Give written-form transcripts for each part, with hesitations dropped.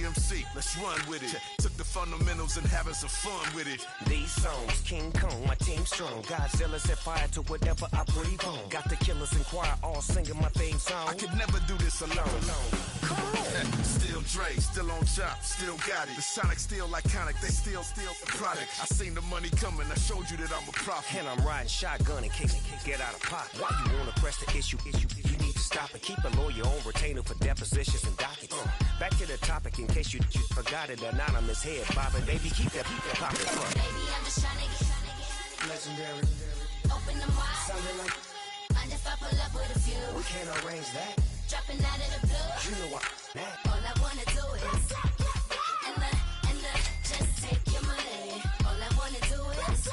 DMC, let's run with it. Took the fundamentals and having some fun with it. These songs, King Kong, my team strong. Godzilla set fire to whatever I breathe on. Got the killers in choir all singing my theme song. I could never do this alone. Still Dre, still on top, still got it. The Sonic still iconic, they still the product. I seen the money coming, I showed you that I'm a prophet. And I'm riding shotgun in case get out of pocket. Why you wanna press the issue? You need to stop and keep a lawyer on retainer for depositions and dockets. Back to the topic in case you forgot it. Anonymous head bobbing, baby, keep that popping front. Baby, I'm just trying to get Legendary. Open the mind. Sounding like mind if I pull up with a few. we can't arrange that. Dropping out of the blue. You know what? All I wanna do is and just take your money. All I wanna do is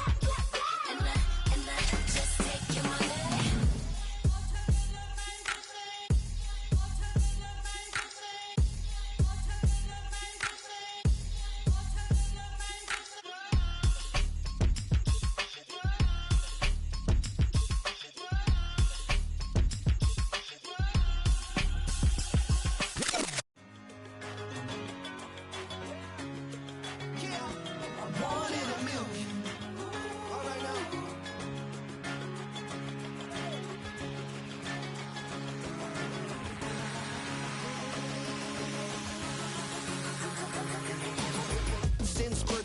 and just take your money.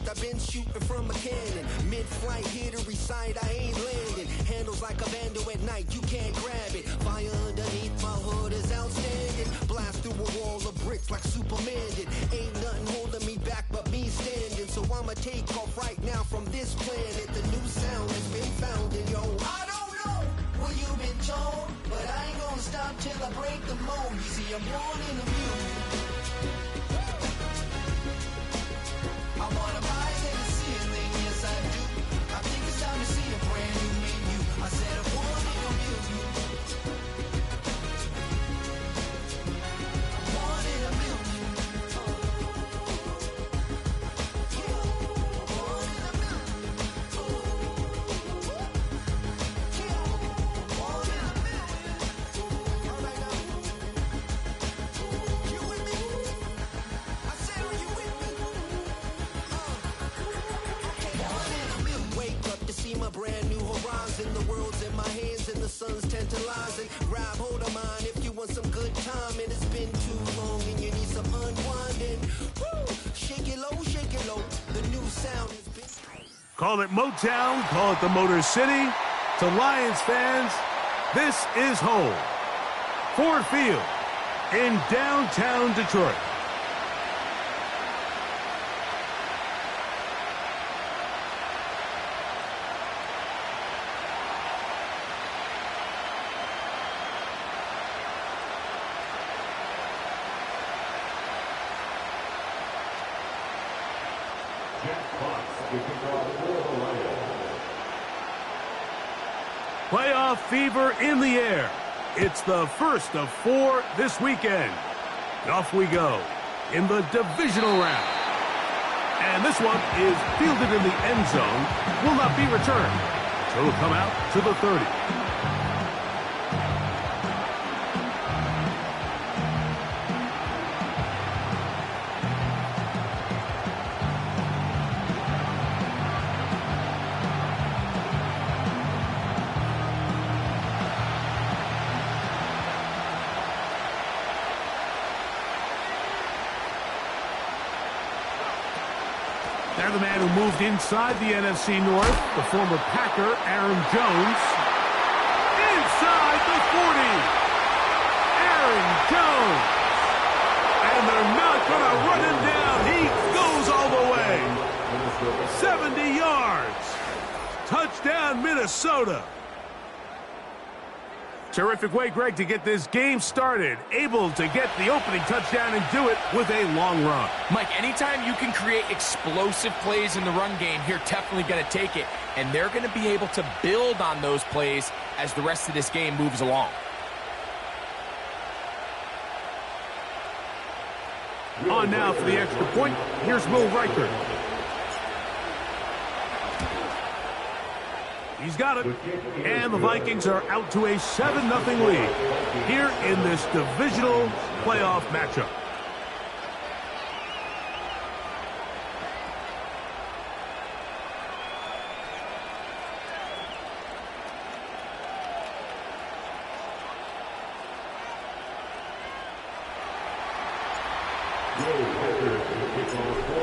I've been shooting from a cannon. Mid-flight, here to recite, I ain't landing. Handles like a vandal at night, you can't grab it. Fire underneath my hood is outstanding. Blast through a wall of bricks like Superman did. Ain't nothing holding me back but me standing. So I'ma take off right now from this planet. The new sound has been found in yo. I don't know where you've been told, but I ain't gonna stop till I break the mold. You see, I'm born in the music. I wanna buy it and see a thing, yes I do. I think it's time to see a brand new menu. I said I want it a million. I want it a million. I want it a million. I want it a million. All right now. You with me? I said, are you with me? Wake up to see my brand new horizon. The world's in my hands and the sun's tantalizing. Grab hold of mine if you want some good time. And it's been too long and you need some unwinding. Woo! Shake it low. The new sound has been... Call it Motown, call it the Motor City. To Lions fans, this is home. Ford Field in downtown Detroit. Playoff fever in the air. It's the first of 4 this weekend. Off we go in the divisional round. And this one is fielded in the end zone, will not be returned. So it'll come out to the 30. They're the man who moved inside the NFC North, the former Packer, Aaron Jones. Inside the 40. Aaron Jones. And they're not going to run him down. He goes all the way. 70 yards. Touchdown, Minnesota. Terrific way, Greg, to get this game started. Able to get the opening touchdown and do it with a long run. Mike, anytime you can create explosive plays in the run game, you're definitely going to take it. And they're going to be able to build on those plays as the rest of this game moves along. On now for the extra point, here's Will Riker. He's got it. And the Vikings are out to a 7-0 lead here in this divisional playoff matchup.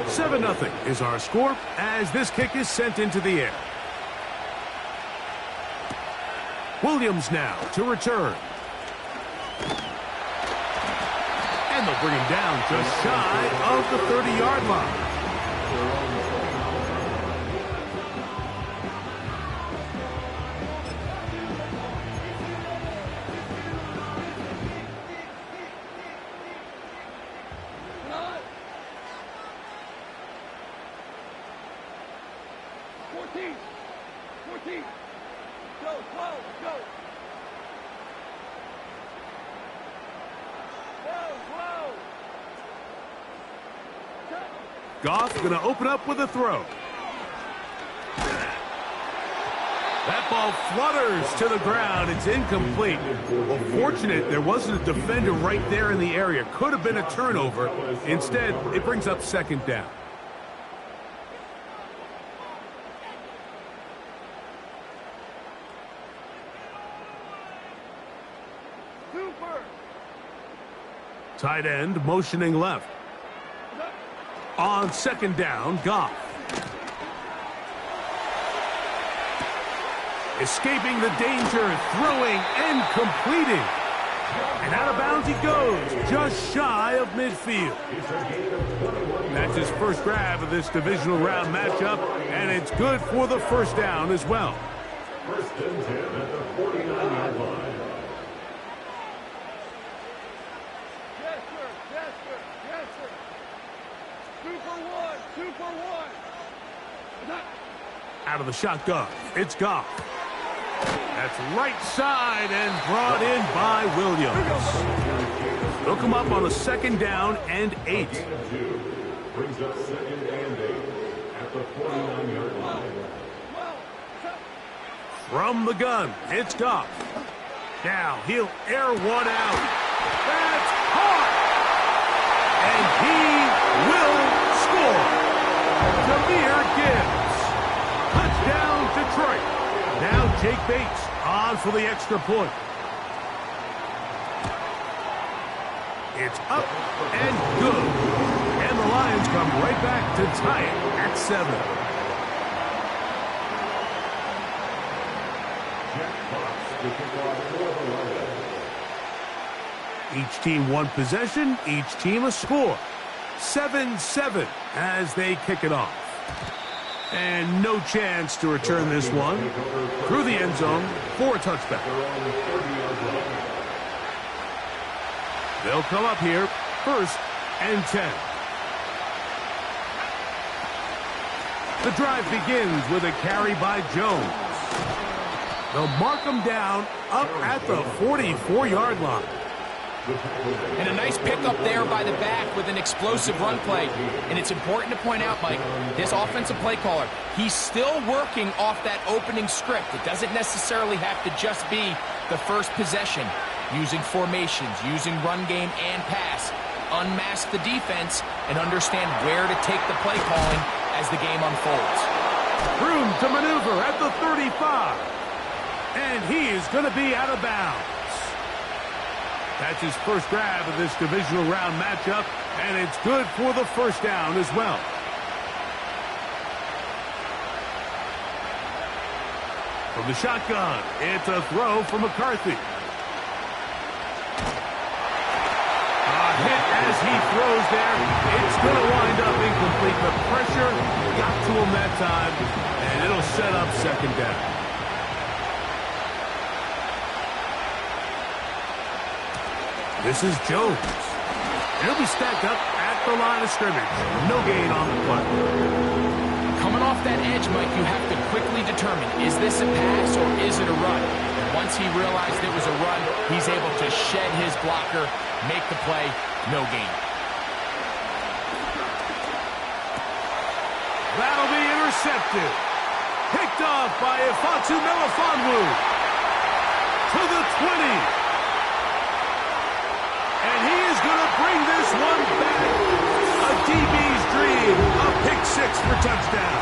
7-0 is our score as this kick is sent into the air. Williams now to return. And they'll bring him down just shy of the 30-yard line. Goff going to open up with a throw. That ball flutters to the ground. It's incomplete. Well, fortunate there wasn't a defender right there in the area. Could have been a turnover. Instead, it brings up second down. Tight end motioning left. On second down, Goff. Escaping the danger, throwing and completing. And out of bounds he goes, just shy of midfield. That's his first grab of this divisional round matchup, and it's good for the first down as well. First and 10 at the 49-yard line. Out of the shotgun, it's Goff. That's right side and brought in by Williams. They'll come up on a second down and 8. Brings up second and 8 at the 49-yard line. From the gun, it's Goff. Now he'll air one out. That's caught! And he will score. Jameer Gibbs. Touchdown, Detroit. Now Jake Bates on for the extra point. It's up and good. And the Lions come right back to tie it at 7. Each team one possession, each team a score. 7-7 as they kick it off. And no chance to return this one through the end zone for a touchback. They'll come up here, first and 10. The drive begins with a carry by Jones. They'll mark him down up at the 44-yard line. And a nice pickup there by the back with an explosive run play. And it's important to point out, Mike, this offensive play caller, he's still working off that opening script. It doesn't necessarily have to just be the first possession. Using formations, using run game and pass. Unmask the defense and understand where to take the play calling as the game unfolds. Room to maneuver at the 35. And he is going to be out of bounds. That's his first grab of this divisional round matchup, and it's good for the first down as well. From the shotgun, it's a throw for McCarthy. A hit as he throws there. It's going to wind up incomplete. The pressure got to him that time, and it'll set up second down. This is Jones. He'll be stacked up at the line of scrimmage. No gain on the play. Coming off that edge, Mike, you have to quickly determine, is this a pass or is it a run? Once he realized it was a run, he's able to shed his blocker, make the play, no gain. That'll be intercepted. Picked off by Ifeatu Melifonwu. To the 20. And he is going to bring this one back. A DB's dream. A pick six for touchdown.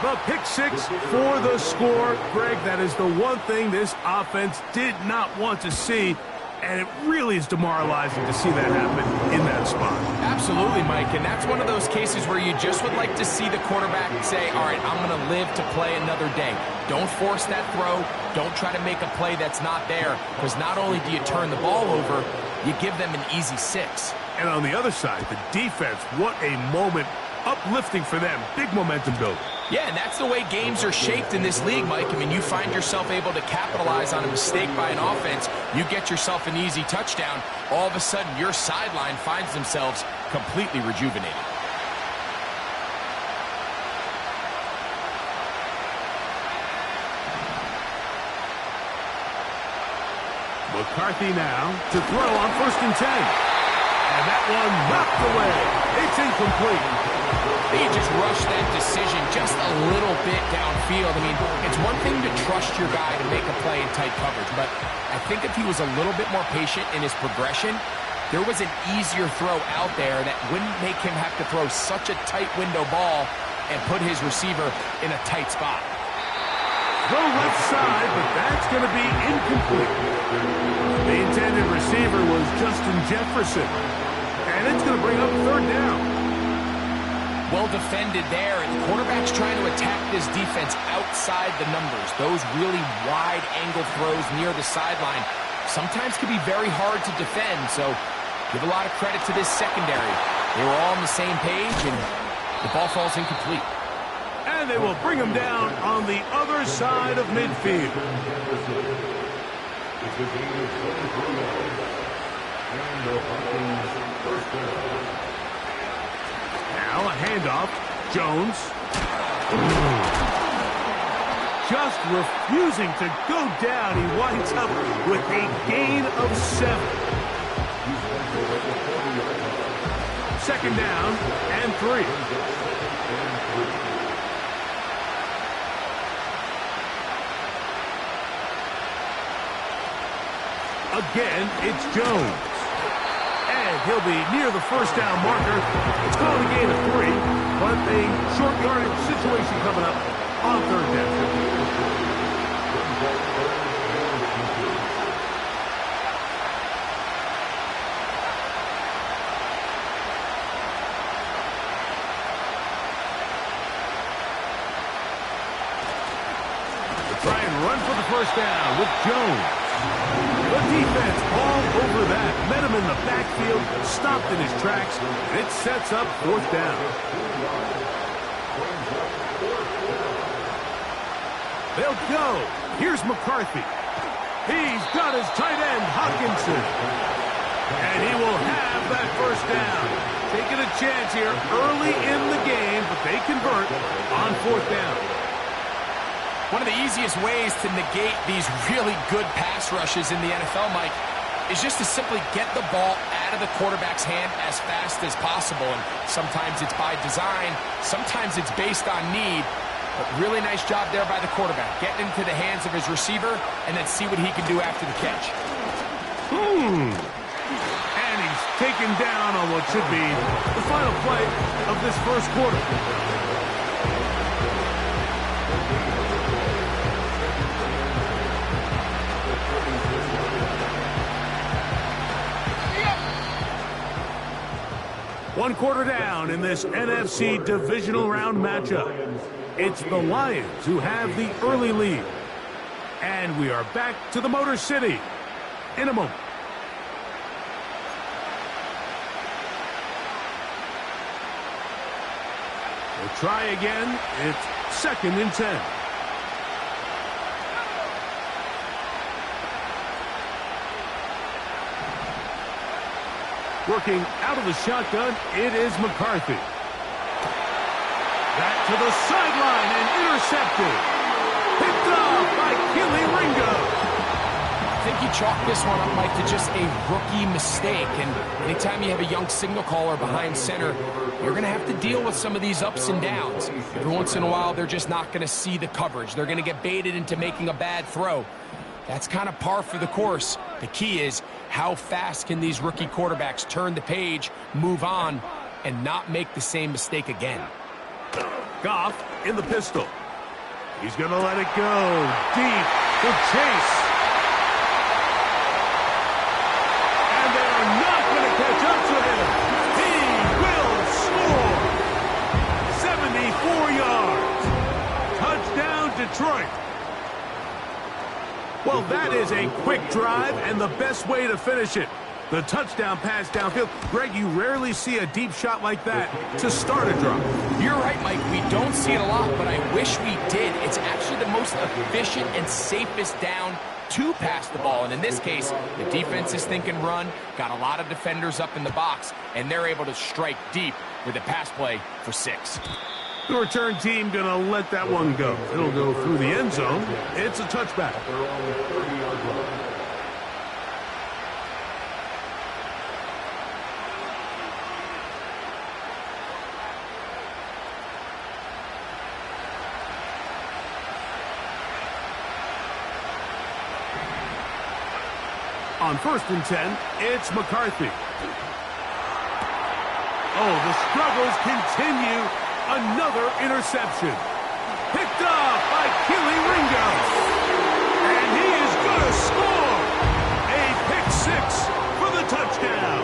The pick six for the score. Greg, that is the one thing this offense did not want to see. And it really is demoralizing to see that happen in that spot. Absolutely, Mike, and that's one of those cases where you just would like to see the quarterback say, all right, I'm going to live to play another day. Don't force that throw. Don't try to make a play that's not there, because not only do you turn the ball over, you give them an easy 6. And on the other side, the defense, what a moment. Uplifting for them. Big momentum building. Yeah, and that's the way games are shaped in this league, Mike. I mean, you find yourself able to capitalize on a mistake by an offense. You get yourself an easy touchdown. All of a sudden, your sideline finds themselves completely rejuvenated. McCarthy now to throw on 1st and 10. And that one knocked away. It's incomplete. They just rushed that decision just a little bit downfield. I mean, it's one thing to trust your guy to make a play in tight coverage, but I think if he was a little bit more patient in his progression, there was an easier throw out there that wouldn't make him have to throw such a tight window ball and put his receiver in a tight spot. Throw left side, but that's going to be incomplete. The intended receiver was Justin Jefferson, and it's going to bring up 3rd down. Well defended there, and the quarterback's trying to attack this defense outside the numbers. Those really wide angle throws near the sideline sometimes can be very hard to defend, so give a lot of credit to this secondary. They were all on the same page, and the ball falls incomplete. And they will bring him down on the other side of midfield. Now a handoff. Jones. Just refusing to go down. He winds up with a gain of 7. 2nd down and 3. Again, it's Jones. And he'll be near the 1st down marker. It's called a gain of 3, but a short yardage situation coming up on 3rd down. They'll try and run for the 1st down with Jones. The defense all over that. Met him in the backfield, stopped in his tracks, and it sets up 4th down. They'll go. Here's McCarthy. He's got his tight end, Hawkinson. And he will have that 1st down. Taking a chance here early in the game, but they convert on 4th down. One of the easiest ways to negate these really good pass rushes in the NFL, Mike, is just to simply get the ball out of the quarterback's hand as fast as possible. And sometimes it's by design, sometimes it's based on need. But really nice job there by the quarterback. Getting into the hands of his receiver and then see what he can do after the catch. And he's taken down on what should be the final play of this 1st quarter. One quarter down in this NFC divisional round matchup. It's the Lions who have the early lead. And we are back to the Motor City in a moment. We'll try again. It's 2nd and 10. Working out of the shotgun, it is McCarthy. Back to the sideline and intercepted. Picked up by Keely Ringo. I think you chalk this one up, Mike, to just a rookie mistake. And anytime you have a young signal caller behind center, you're going to have to deal with some of these ups and downs. Every once in a while, they're just not going to see the coverage. They're going to get baited into making a bad throw. That's kind of par for the course. The key is how fast can these rookie quarterbacks turn the page, move on, and not make the same mistake again. Goff in the pistol. He's going to let it go deep for Chase. Well, that is a quick drive and the best way to finish it. The touchdown pass downfield. Greg, you rarely see a deep shot like that to start a drive. You're right, Mike. We don't see it a lot, but I wish we did. It's actually the most efficient and safest down to pass the ball. And in this case, the defense is thinking run, got a lot of defenders up in the box, and they're able to strike deep with a pass play for 6. The return team going to let that one go. It'll go through the end zone. It's a touchback. On 1st and 10, it's McCarthy. Oh, the struggles continue. Another interception. Picked off by Keely Ringo. And he is going to score. A pick 6 for the touchdown.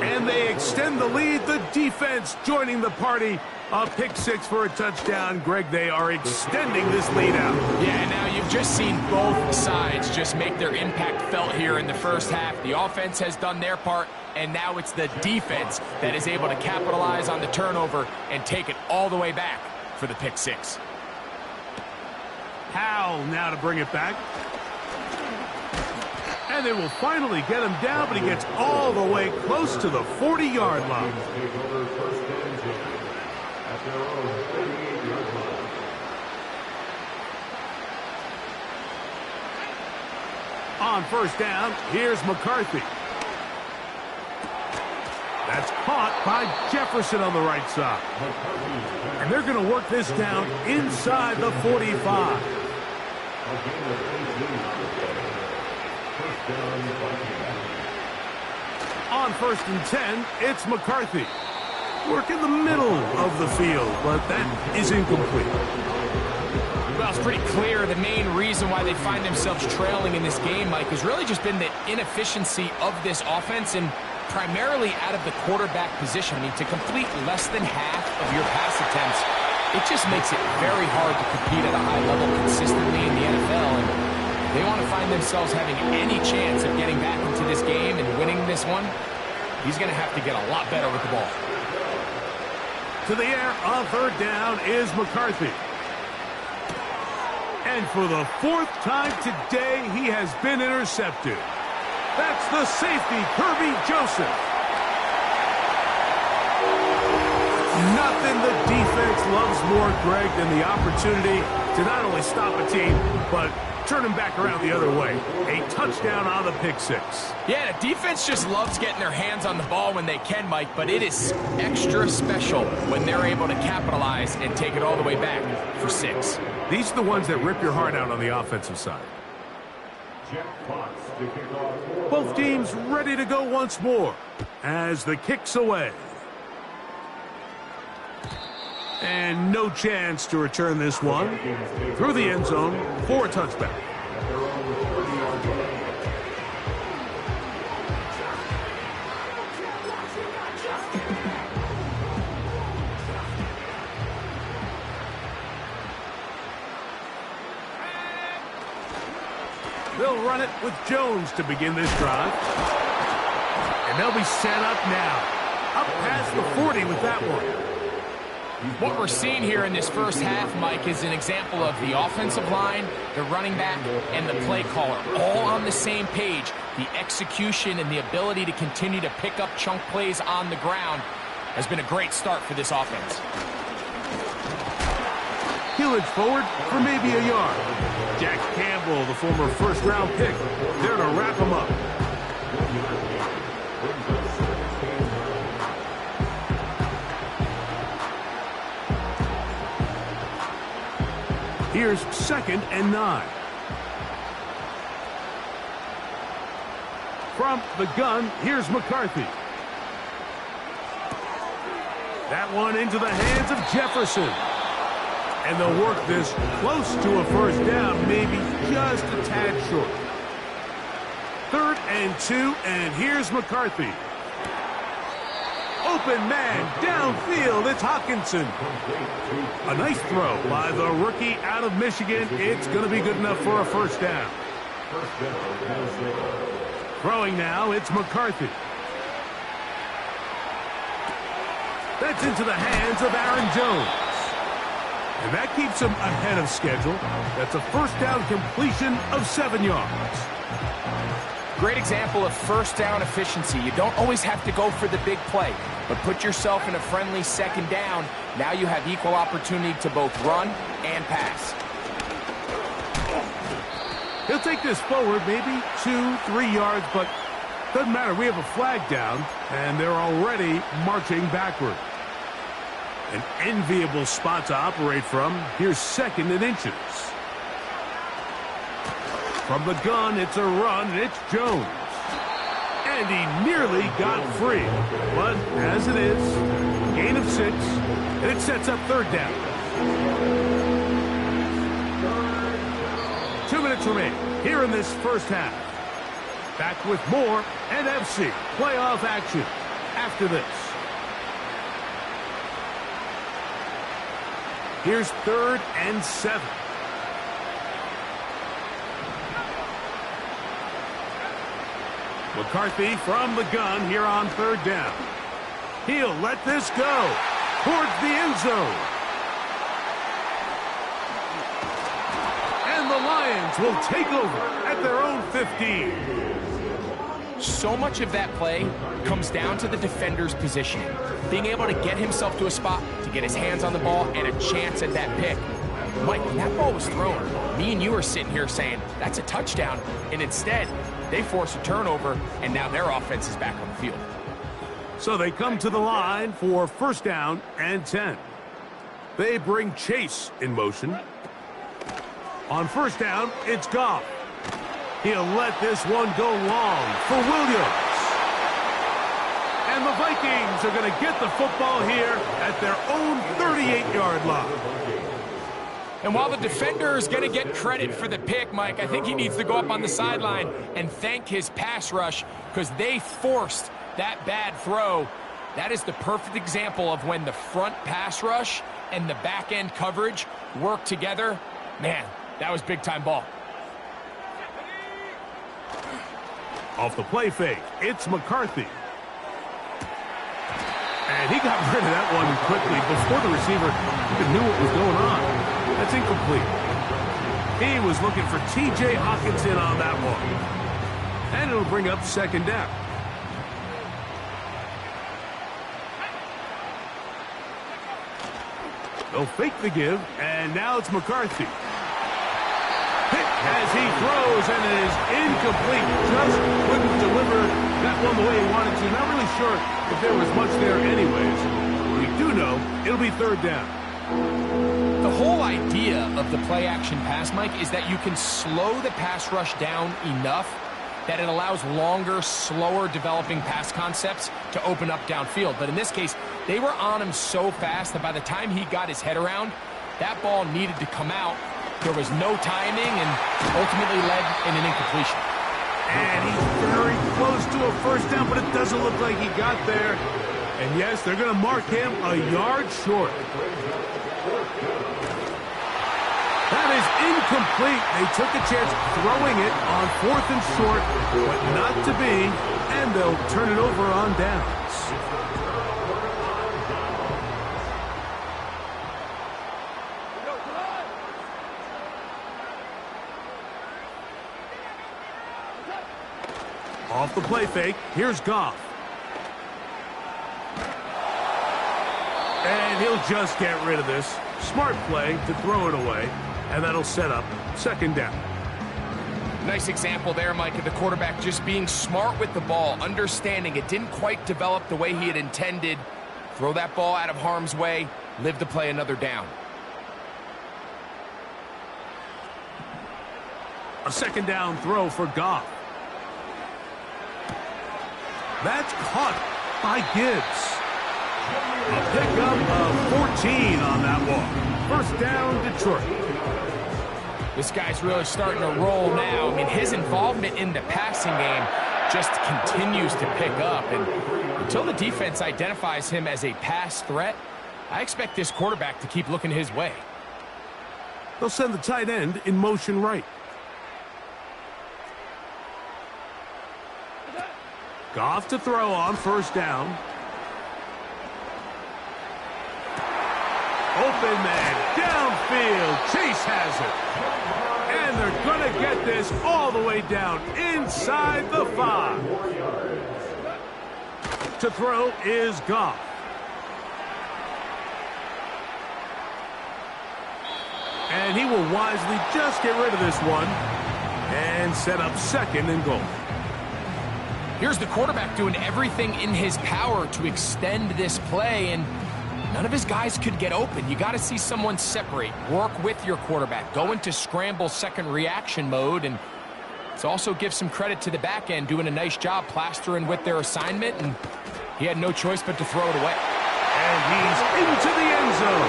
And they extend the lead. The defense joining the party. A pick 6 for a touchdown. Greg, they are extending this lead out. Yeah, now you've just seen both sides just make their impact felt here in the first half. The offense has done their part, and now it's the defense that is able to capitalize on the turnover and take it all the way back for the pick 6. Howell now to bring it back. And they will finally get him down, but he gets all the way close to the 40-yard line. On 1st down, here's McCarthy. That's caught by Jefferson on the right side. And they're going to work this down inside the 45. On 1st and 10, it's McCarthy. Work in the middle of the field, but that is incomplete. Well, it's pretty clear the main reason why they find themselves trailing in this game, Mike, has really just been the inefficiency of this offense and primarily out of the quarterback position. I mean, to complete less than half of your pass attempts, it just makes it very hard to compete at a high level consistently in the NFL. And they want to find themselves having any chance of getting back into this game and winning this one. He's going to have to get a lot better with the ball. To the air on 3rd down is McCarthy. And for the 4th time today, he has been intercepted. That's the safety, Kirby Joseph. Nothing the defense loves more, Greg, than the opportunity to not only stop a team, but turn them back around the other way. A touchdown on the pick 6. Yeah, the defense just loves getting their hands on the ball when they can, Mike, but it is extra special when they're able to capitalize and take it all the way back for 6. These are the ones that rip your heart out on the offensive side. Both teams ready to go once more as the kick's away. And no chance to return this one through the end zone for a touchback. They'll run it with Jones to begin this drive. And they'll be set up now. Up past the 40 with that one. What we're seeing here in this first half, Mike, is an example of the offensive line, the running back, and the play caller all on the same page. The execution and the ability to continue to pick up chunk plays on the ground has been a great start for this offense. Hillage forward for maybe a yard. Jack Campbell, the former first-round pick, there to wrap him up. Here's 2nd and 9. From the gun, here's McCarthy. That one into the hands of Jefferson. And they'll work this close to a 1st down, maybe just a tad short. 3rd and 2, and here's McCarthy. Open man downfield. It's Hawkinson. A nice throw by the rookie out of Michigan. It's going to be good enough for a first down. Throwing now, it's McCarthy. That's into the hands of Aaron Jones. And that keeps him ahead of schedule. That's a first down completion of 7 yards. Great example of first down efficiency. You don't always have to go for the big play, but put yourself in a friendly second down. Now you have equal opportunity to both run and pass. He'll take this forward maybe 2-3 yards, but doesn't matter. We have a flag down, and they're already marching backward. An enviable spot to operate from. Here's 2nd and inches. From the gun, it's a run, and it's Jones. And he nearly got free. But as it is, gain of 6, and it sets up 3rd down. 2 minutes remaining here in this first half. Back with more NFC playoff action after this. Here's 3rd and 7. McCarthy from the gun here on 3rd down. He'll let this go towards the end zone. And the Lions will take over at their own 15. So much of that play comes down to the defender's positioning. Being able to get himself to a spot, to get his hands on the ball, and a chance at that pick. Mike, when that ball was thrown, me and you are sitting here saying, that's a touchdown. And instead, they force a turnover, and now their offense is back on the field. So they come to the line for first down and 10. They bring Chase in motion. On first down, it's Goff. He'll let this one go long for Williams. And the Vikings are going to get the football here at their own 38-yard line. And while the defender is going to get credit for the pick, Mike, I think he needs to go up on the sideline and thank his pass rush because they forced that bad throw. That is the perfect example of when the front pass rush and the back-end coverage work together. Man, that was big-time ball. Off the play fake, it's McCarthy. And he got rid of that one quickly before the receiver even knew what was going on. That's incomplete. He was looking for T.J. Hawkinson on that one. And it'll bring up 2nd down. They'll fake the give, and now it's McCarthy. Pick as he throws, and it is incomplete. Just couldn't deliver that one the way he wanted to. Not really sure if there was much there anyways. We do know it'll be 3rd down. The whole idea of the play-action pass, Mike, is that you can slow the pass rush down enough that it allows longer, slower developing pass concepts to open up downfield. But in this case, they were on him so fast that by the time he got his head around, that ball needed to come out. There was no timing and ultimately led in an incompletion. And he's very close to a first down, but it doesn't look like he got there. And yes, they're going to mark him a yard short. That is incomplete. They took a chance throwing it on 4th and short, but not to be, and they'll turn it over on downs. Off the play fake, here's Goff. And he'll just get rid of this. Smart play to throw it away, and that'll set up 2nd down. Nice example there, Mike, of the quarterback just being smart with the ball, understanding it didn't quite develop the way he had intended. Throw that ball out of harm's way, live to play another down. A 2nd down throw for Goff. That's caught by Gibbs. A pickup of 14 on that one. First down, Detroit. This guy's really starting to roll now. I mean, his involvement in the passing game just continues to pick up. And until the defense identifies him as a pass threat, I expect this quarterback to keep looking his way. They'll send the tight end in motion right. Goff to throw on first down. Open man, downfield. Chase has it. And they're going to get this all the way down inside the 5. To throw is Goff. And he will wisely just get rid of this one and set up second and goal. Here's the quarterback doing everything in his power to extend this play, and none of his guys could get open. You got to see someone separate, work with your quarterback, go into scramble second reaction mode, and let's also give some credit to the back end doing a nice job plastering with their assignment, and he had no choice but to throw it away. And he's into the end zone.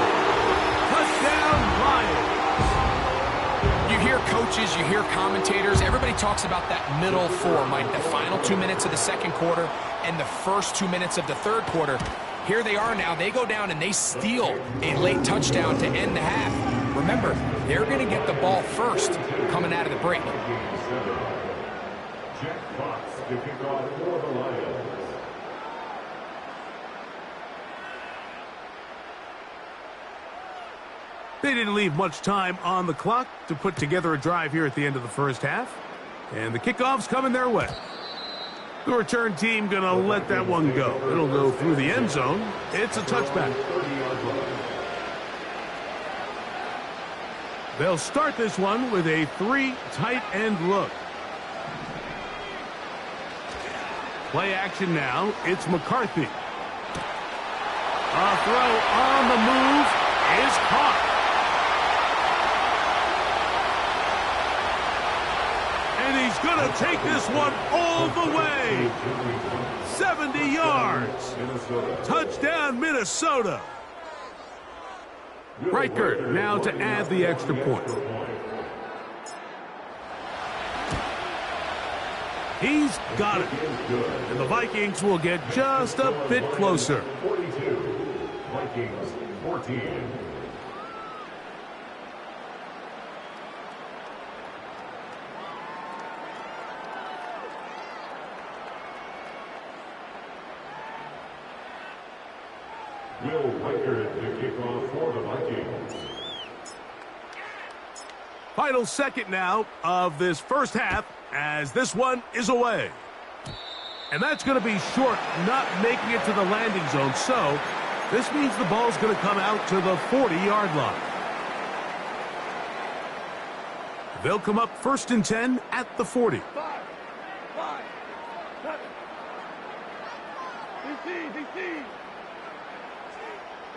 Touchdown, Lions. You hear coaches, you hear commentators, everybody talks about that middle 4, Mike, the final 2 minutes of the second quarter and the first 2 minutes of the third quarter. Here they are now. They go down and they steal a late touchdown to end the half. Remember, they're going to get the ball first coming out of the break. Jack Fox to kick off for the Lions. They didn't leave much time on the clock to put together a drive here at the end of the first half. And the kickoff's coming their way. The return team going to let that one go. It'll go through the end zone. It's a touchback. They'll start this one with a 3 tight end look. Play action now. It's McCarthy. A throw on the move is caught. And he's going to take this one all the way. 70 yards. Touchdown, Minnesota. Reichert now to add the extra point. He's got it. And the Vikings will get just a bit closer. 42, Vikings 14. Will Reichert to kick off for the Vikings. Final second now of this first half as this one is away. And that's going to be short, not making it to the landing zone. So this means the ball's going to come out to the 40-yard line. They'll come up 1st and 10 at the 40. 5, 7. DC.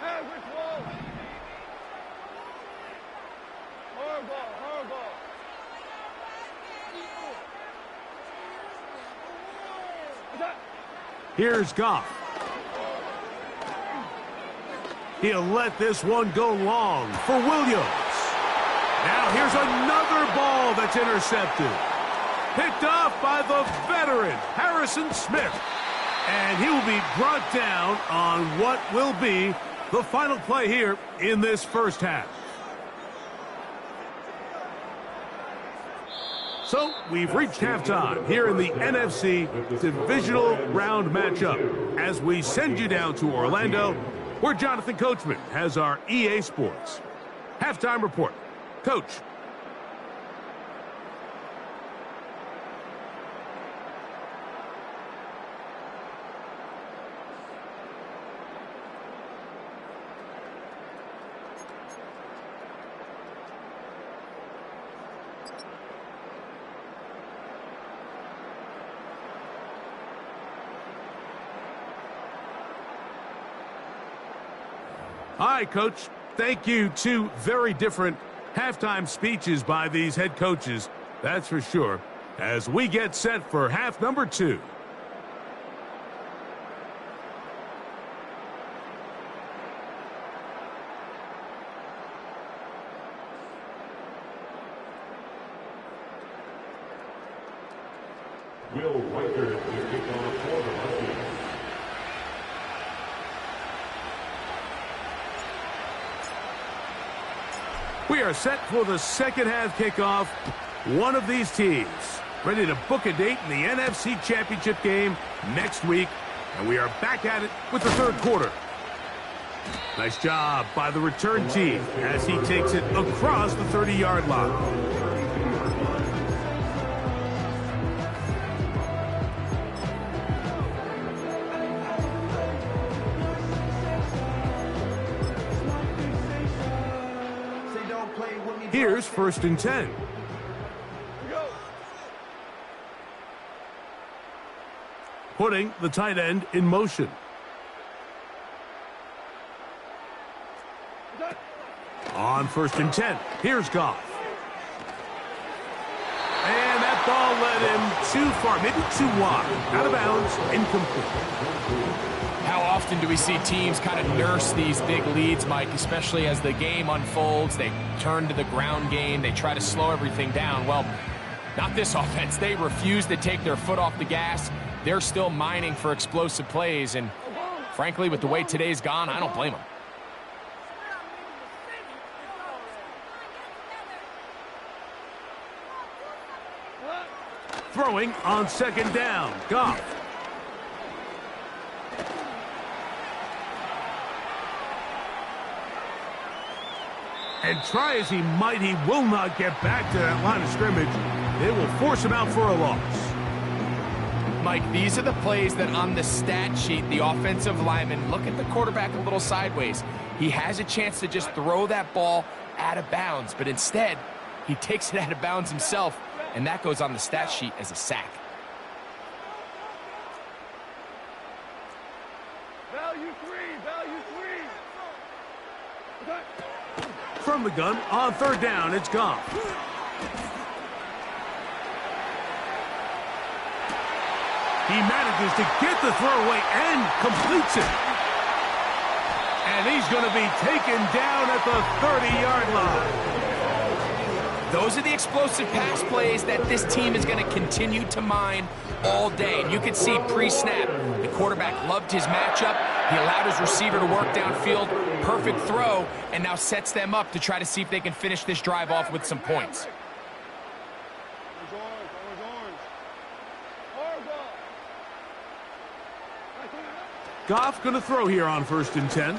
Average wall. Horrible. Here's Goff. He'll let this one go long for Williams. Now here's another ball that's intercepted. Picked off by the veteran, Harrison Smith. And he will be brought down on what will be the final play here in this first half. So we've reached halftime here in the NFC Divisional Round matchup as we send you down to Orlando, where Jonathan Coachman has our EA Sports halftime report. Coach. All right, Coach. Thank you. 2 very different halftime speeches by these head coaches, that's for sure, as we get set for half number 2. Will Riker to kick off for the Vikings. We are set for the second half kickoff. One of these teams ready to book a date in the NFC Championship game next week. And we are back at it with the third quarter. Nice job by the return team as he takes it across the 30-yard line. Here's 1st and 10. Putting the tight end in motion. On 1st and 10, here's Goff. And that ball led him too far, maybe too wide. Out of bounds, incomplete. How often do we see teams kind of nurse these big leads, Mike, especially as the game unfolds? They turn to the ground game. They try to slow everything down. Well, not this offense. They refuse to take their foot off the gas. They're still mining for explosive plays. And frankly, with the way today's gone, I don't blame them. Throwing on 2nd down, Goff. And try as he might, he will not get back to that line of scrimmage. They will force him out for a loss. Mike, these are the plays that on the stat sheet, the offensive lineman, look at the quarterback a little sideways. He has a chance to just throw that ball out of bounds, but instead, he takes it out of bounds himself, and that goes on the stat sheet as a sack. Value three. From the gun, on 3rd down, it's Goff. He manages to get the throw away and completes it. And he's going to be taken down at the 30-yard line. Those are the explosive pass plays that this team is going to continue to mine all day. And you can see pre-snap, the quarterback loved his matchup. He allowed his receiver to work downfield. Perfect throw, and now sets them up to try to see if they can finish this drive off with some points. Goff going to throw here on 1st and 10.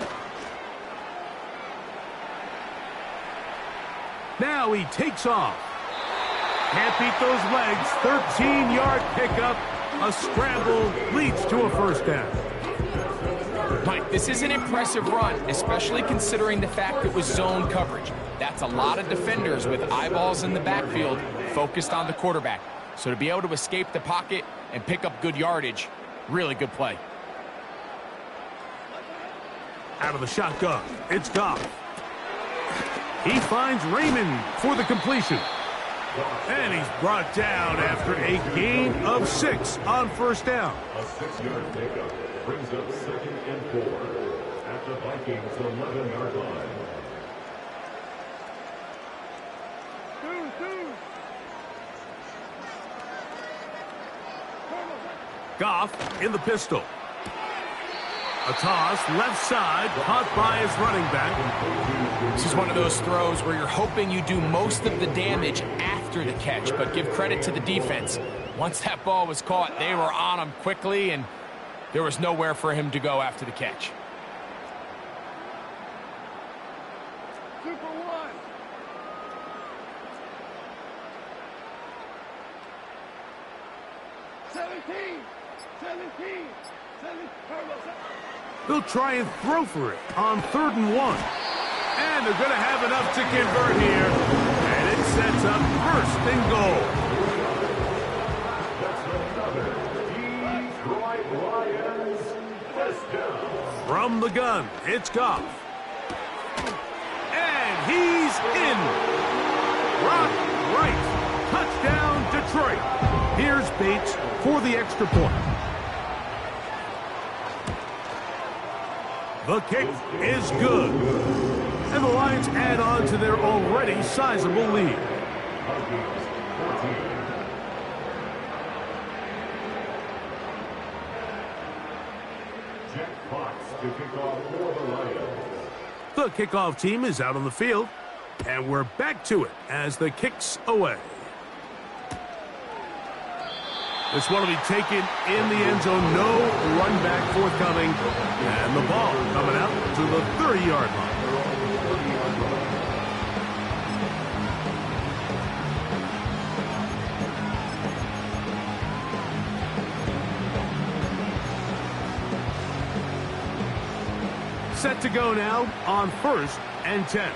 Now he takes off. Can't beat those legs. 13-yard pickup. A scramble leads to a 1st down. Mike, this is an impressive run, especially considering the fact it was zone coverage. That's a lot of defenders with eyeballs in the backfield focused on the quarterback. So to be able to escape the pocket and pick up good yardage, really good play. Out of the shotgun, it's Goff. He finds Raymond for the completion. And he's brought down after a gain of 6 on 1st down. A 6-yard pickup brings up 2nd and 4 at the Vikings 11-yard line. Goff in the pistol. A toss, left side, caught by his running back. This is one of those throws where you're hoping you do most of the damage after the catch, but give credit to the defense. Once that ball was caught, they were on him quickly, and there was nowhere for him to go after the catch. Super one. They'll try and throw for it on 3rd and 1. And they're going to have enough to convert here. And it sets up 1st and goal. From the gun, it's Goff. And he's in. Rock right. Touchdown, Detroit. Here's Bates for the extra point. The kick is good. And the Lions add on to their already sizable lead. Jack Fox to kick off for the Lions. The kickoff team is out on the field, and we're back to it as the kick's away. This one will be taken in the end zone. No run back forthcoming. And the ball coming out to the 30-yard line. Set to go now on 1st and 10.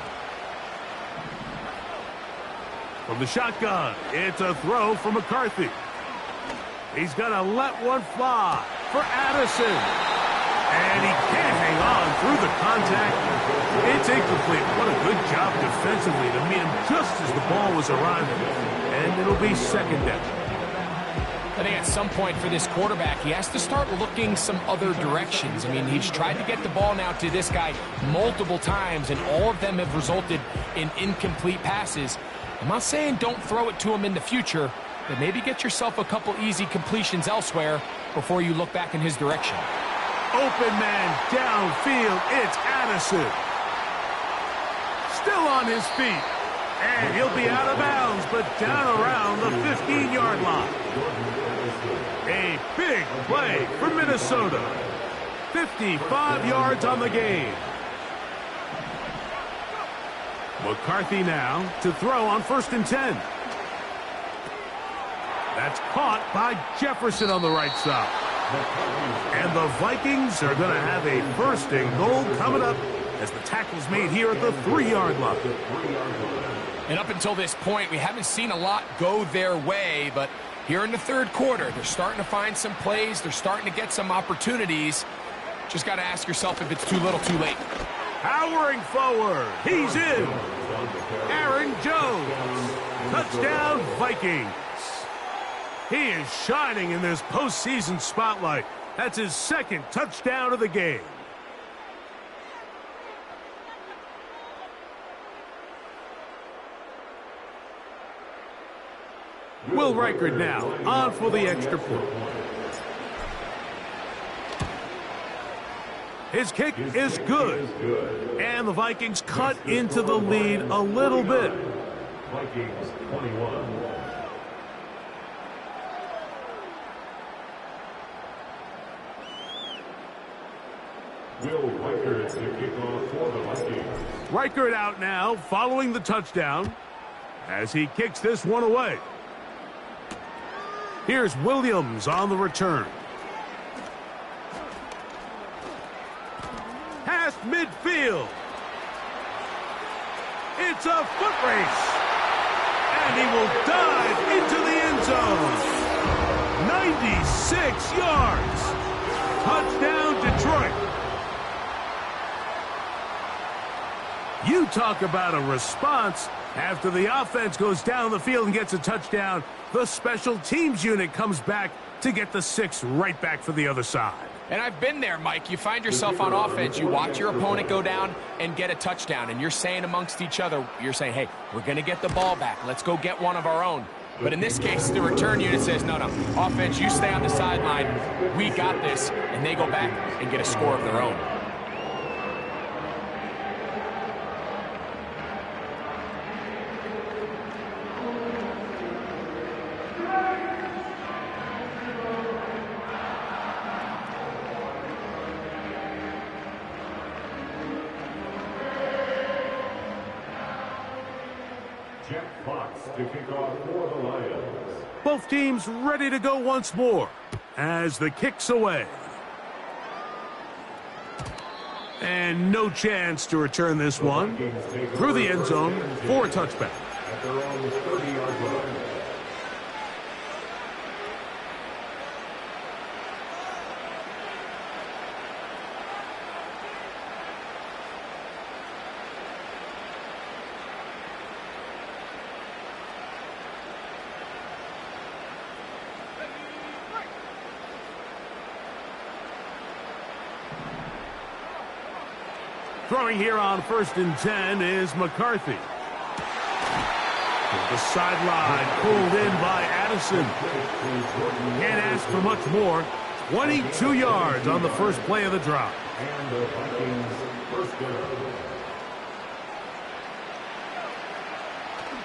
From the shotgun, it's a throw from McCarthy. He's going to let one fly for Addison. And he can't hang on through the contact. It's incomplete. What a good job defensively to meet him just as the ball was arriving. And it'll be second down. I think at some point for this quarterback, he has to start looking some other directions. I mean, he's tried to get the ball now to this guy multiple times, and all of them have resulted in incomplete passes. I'm not saying don't throw it to him in the future, but maybe get yourself a couple easy completions elsewhere before you look back in his direction. Open man downfield. It's Addison. Still on his feet. And he'll be out of bounds, but down around the 15-yard line. A big play for Minnesota. 55 yards on the game. McCarthy now to throw on 1st and 10. That's caught by Jefferson on the right side. And the Vikings are going to have a 1st and goal coming up as the tackle's made here at the 3-yard line. And up until this point, we haven't seen a lot go their way, but here in the 3rd quarter, they're starting to find some plays. They're starting to get some opportunities. Just got to ask yourself if it's too little, too late. Powering forward. He's in. Aaron Jones. Touchdown, Vikings. He is shining in this postseason spotlight. That's his 2nd touchdown of the game. Will Reichard now on for the extra point. His kick is good. And the Vikings cut into the lead a little bit. Vikings 21. Will Reichard to kick off for the Vikings. Reichard out now following the touchdown as he kicks this one away. Here's Williams on the return. Past midfield. It's a foot race. And he will dive into the end zone. 96 yards. Touchdown, Detroit. You talk about a response. After the offense goes down the field and gets a touchdown, the special teams unit comes back to get the 6 right back for the other side. And I've been there, Mike. You find yourself on offense. You watch your opponent go down and get a touchdown, and you're saying amongst each other, you're saying, hey, we're going to get the ball back. Let's go get one of our own. But in this case, the return unit says, no, offense, you stay on the sideline. We got this. And they go back and get a score of their own. Jack Fox to kick off for the Lions. Both teams ready to go once more as the kick's away. And no chance to return this one through the end zone for a touchback. At their own 30-yard line. Throwing here on 1st and 10 is McCarthy. The sideline pulled in by Addison. Can't ask for much more. 22 yards on the first play of the drive. And the Vikings first down.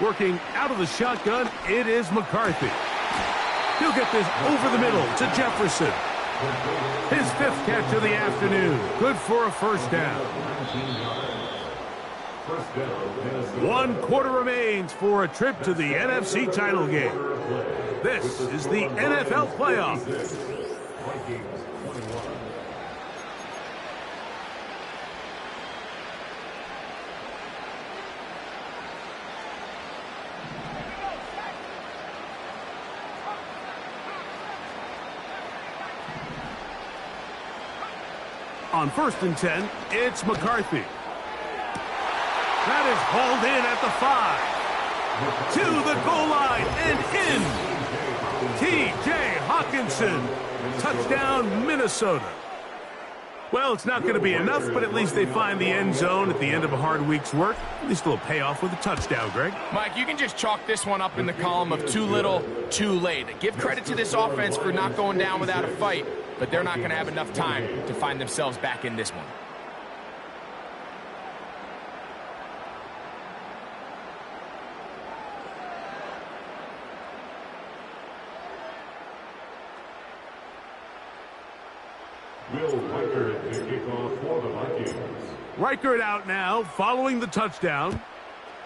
Working out of the shotgun, it is McCarthy. He'll get this over the middle to Jefferson. His 5th catch of the afternoon. Good for a first down. 1 quarter remains for a trip to the NFC title game. This is the NFL playoffs. On 1st and 10, it's McCarthy. That is hauled in at the 5. To the goal line and in. T.J. Hawkinson. Touchdown, Minnesota. Well, it's not going to be enough, but at least they find the end zone at the end of a hard week's work. At least a little payoff with a touchdown, Greg. Mike, you can just chalk this one up in the column of too little, too late. Give credit to this offense for not going down without a fight, but they're not going to have enough time to find themselves back in this one. Will Reichert to kick off for the Vikings. Reichert out now, following the touchdown,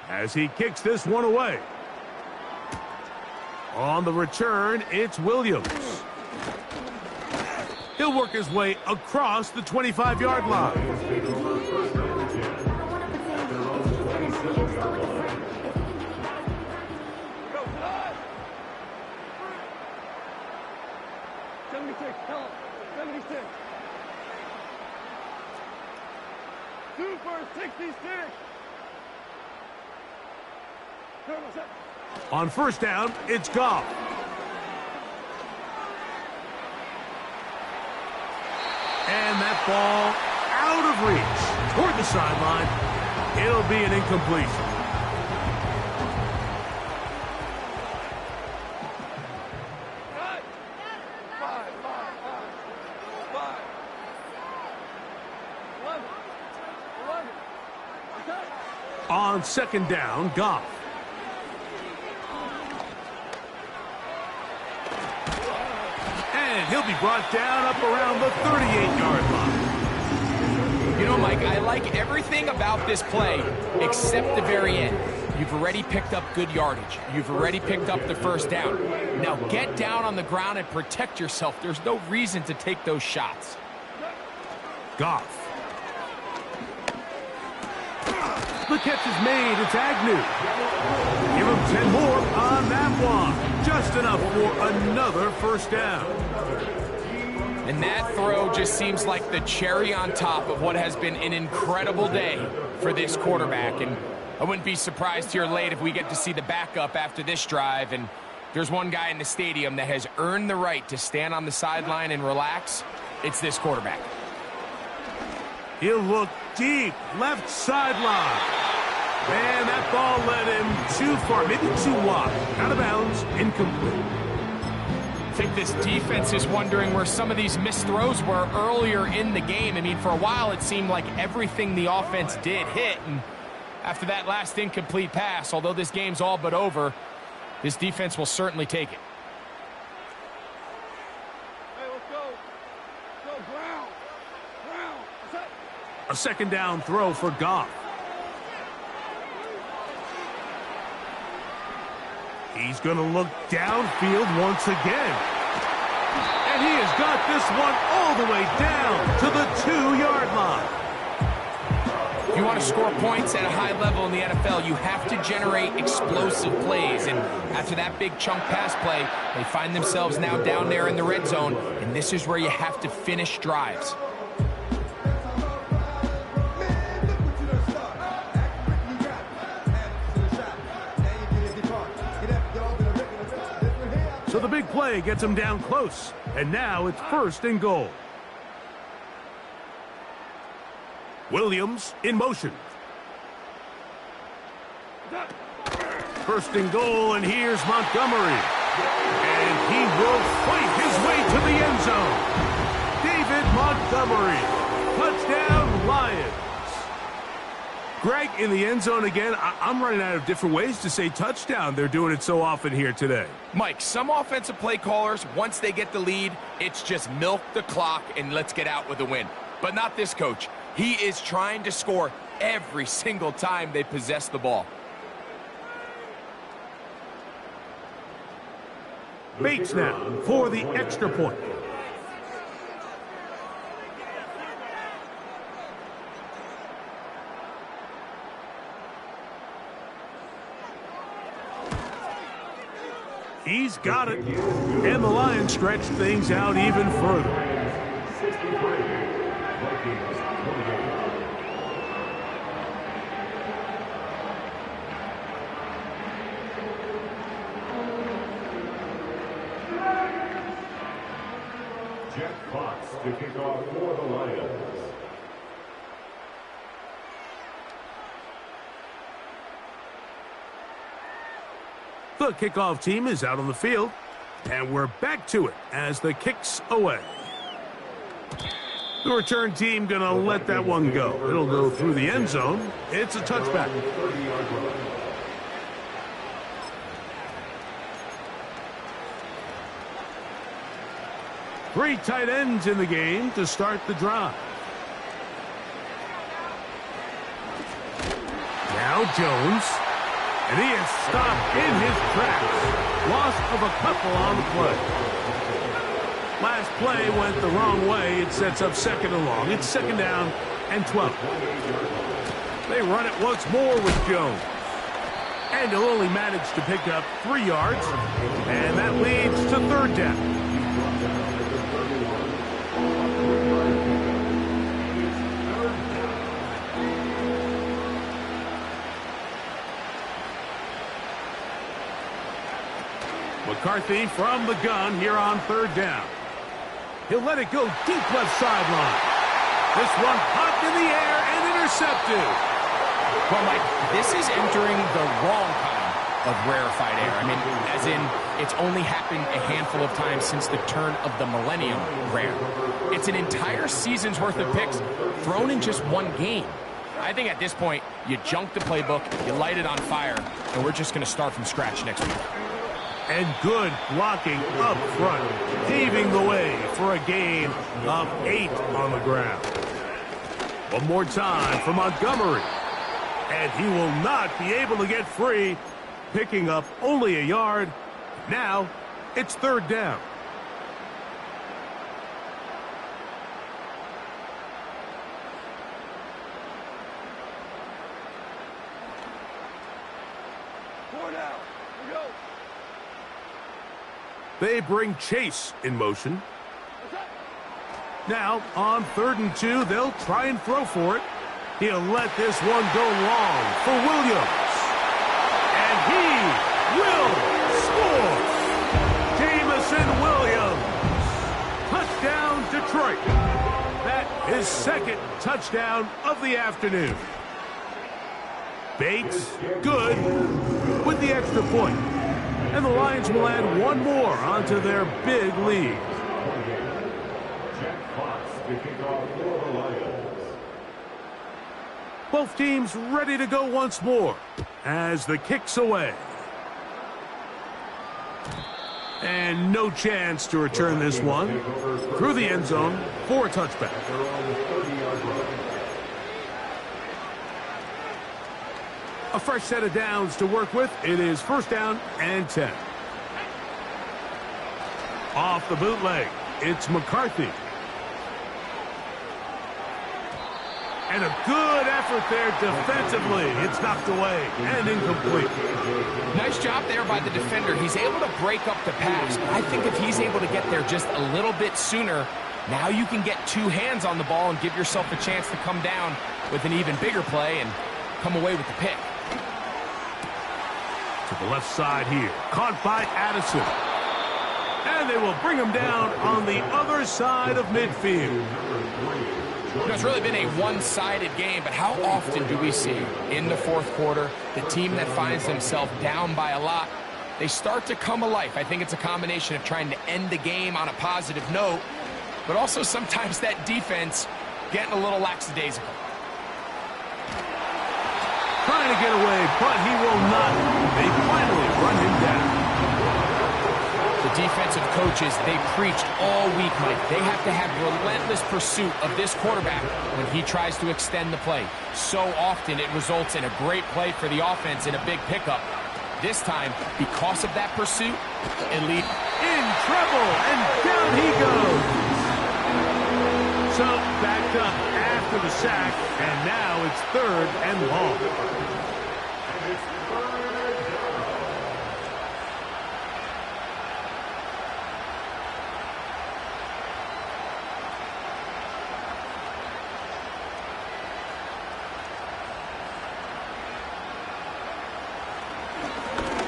as he kicks this one away. On the return, it's Williams. He'll work his way across the 25-yard line. On 1st down, it's Goff. And that ball out of reach toward the sideline. It'll be an incompletion. On 2nd down, Goff. And he'll be brought down up around the 38-yard line. You know, Mike, I like everything about this play except the very end. You've already picked up good yardage. You've already picked up the first down. Now get down on the ground and protect yourself. There's no reason to take those shots. Goff. The catch is made. It's Agnew. Give him 10 more on that one. Just enough for another first down. And that throw just seems like the cherry on top of what has been an incredible day for this quarterback. And I wouldn't be surprised here late if we get to see the backup after this drive. And there's one guy in the stadium that has earned the right to stand on the sideline and relax. It's this quarterback. He'll look deep, left sideline. Man, that ball led him too far, maybe too wide. Out of bounds, incomplete. I think this defense is wondering where some of these missed throws were earlier in the game. I mean, for a while it seemed like everything the offense did hit. And after that last incomplete pass, although this game's all but over, this defense will certainly take it. A 2nd down throw for Goff. He's going to look downfield once again. And he has got this one all the way down to the 2-yard line. If you want to score points at a high level in the NFL, you have to generate explosive plays. And after that big chunk pass play, they find themselves now down there in the red zone. And this is where you have to finish drives. So the big play gets him down close. And now it's 1st and goal. Williams in motion. 1st and goal, and here's Montgomery. And he will fight his way to the end zone. Montgomery. Touchdown, Lions. Greg, in the end zone again. I'm running out of different ways to say touchdown. They're doing it so often here today. Mike, some offensive play callers, once they get the lead, it's just milk the clock and let's get out with a win. But not this coach. He is trying to score every single time they possess the ball. Bates now for the extra point. He's got it. And the Lions stretch things out even further. Jack Fox to kick off for the Lions. The kickoff team is out on the field, and we're back to it as the kick's away. The return team gonna let that one go. It'll go through the end zone. It's a touchback. Three tight ends in the game to start the drive. Now Jones. And he is stopped in his tracks. Loss of a couple on the play. Last play went the wrong way. It sets up second and long. It's second down and 12. They run it once more with Jones. And he'll only manage to pick up 3 yards. And that leads to third down. McCarthy from the gun here on third down. He'll let it go deep left sideline. This one popped in the air and intercepted. Well, Mike, this is entering the wrong kind of rarefied air. I mean, as in, it's only happened a handful of times since the turn of the millennium rare. It's an entire season's worth of picks thrown in just one game. I think at this point, you junk the playbook, you light it on fire, and we're just going to start from scratch next week. And good blocking up front, paving the way for a gain of 8 on the ground. One more time for Montgomery. And he will not be able to get free, picking up only a yard. Now it's third down. They bring Chase in motion. Now, on 3rd and 2, they'll try and throw for it. He'll let this one go long for Williams. And he will score! Jamison Williams. Touchdown, Detroit. That is second touchdown of the afternoon. Bates, good, with the extra point. And the Lions will add one more onto their big lead. Jack Fox to kick off for the Lions. Both teams ready to go once more as the kick's away. And no chance to return this one through the end zone for a touchback. A fresh set of downs to work with. It is first down and 10. Off the bootleg, it's McCarthy. And a good effort there defensively. It's knocked away and incomplete. Nice job there by the defender. He's able to break up the pass. But I think if he's able to get there just a little bit sooner, now you can get 2 hands on the ball and give yourself a chance to come down with an even bigger play and come away with the pick. To the left side here, caught by Addison. And they will bring him down on the other side of midfield. You know, it's really been a one-sided game, but how often do we see in the fourth quarter the team that finds themselves down by a lot, they start to come alive? I think it's a combination of trying to end the game on a positive note but also sometimes that defense getting a little lackadaisical. Trying to get away, but he will not. They finally run him down. The defensive coaches, they preached all week, Mike. They have to have relentless pursuit of this quarterback when he tries to extend the play. So often it results in a great play for the offense and a big pickup. This time, because of that pursuit, it leads in trouble, and down he goes. So backed up after the sack, and now it's 3rd and long.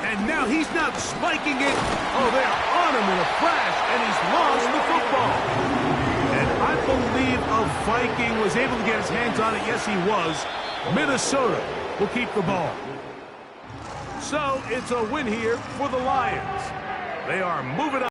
And now he's not spiking it. Oh, they're on him in a flash, and he's lost the football. And I believe a Viking was able to get his hands on it. Yes, he was. Minnesota will keep the ball. So it's a win here for the Lions. They are moving on.